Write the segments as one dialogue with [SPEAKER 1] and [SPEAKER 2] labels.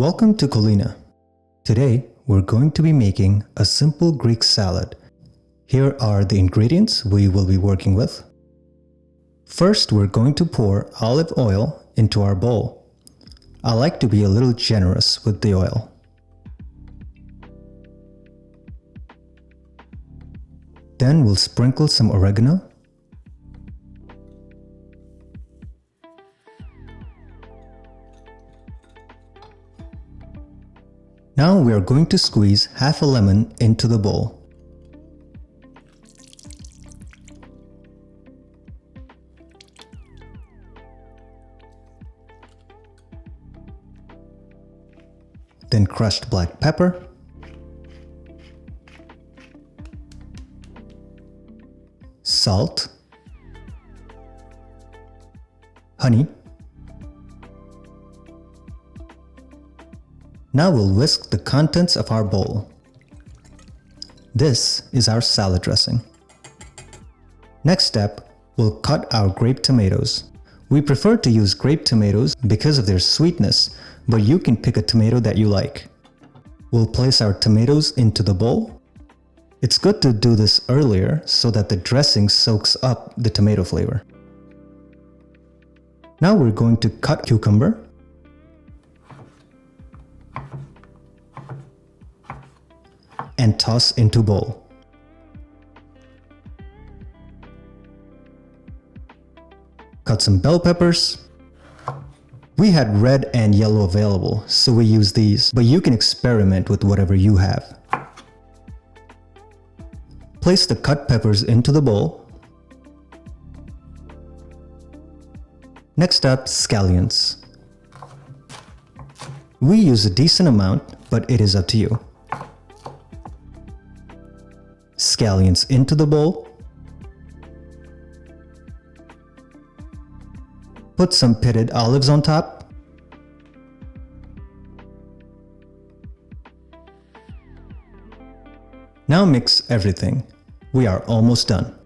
[SPEAKER 1] Welcome to Colina. Today, we're going to be making a simple Greek salad. Here are the ingredients we will be working with. First, we're going to pour olive oil into our bowl. I like to be a little generous with the oil. Then we'll sprinkle some oregano. Now we are going to squeeze half a lemon into the bowl. Then crushed black pepper, salt, honey. Now we'll whisk the contents of our bowl. This is our salad dressing. Next step, we'll cut our grape tomatoes. We prefer to use grape tomatoes because of their sweetness, but you can pick a tomato that you like. We'll place our tomatoes into the bowl. It's good to do this earlier so that the dressing soaks up the tomato flavor. Now we're going to cut cucumber, and toss into bowl. Cut some bell peppers. We had red and yellow available, so we used these, but you can experiment with whatever you have. Place the cut peppers into the bowl. Next up, scallions. We use a decent amount, but it is up to you. Scallions into the bowl. Put some pitted olives on top. Now mix everything. We are almost done.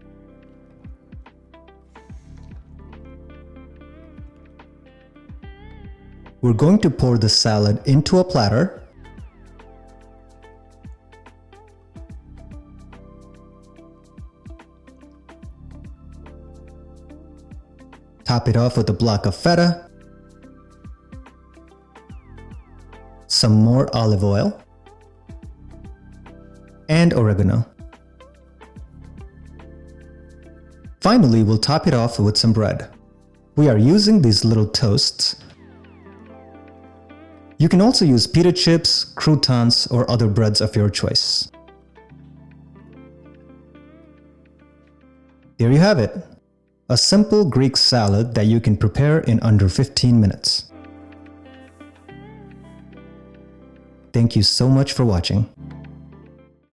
[SPEAKER 1] We're going to pour the salad into a platter. Top it off with a block of feta, some more olive oil, and oregano. Finally, we'll top it off with some bread. We are using these little toasts. You can also use pita chips, croutons, or other breads of your choice. There you have it. A simple Greek salad that you can prepare in under 15 minutes. Thank you so much for watching.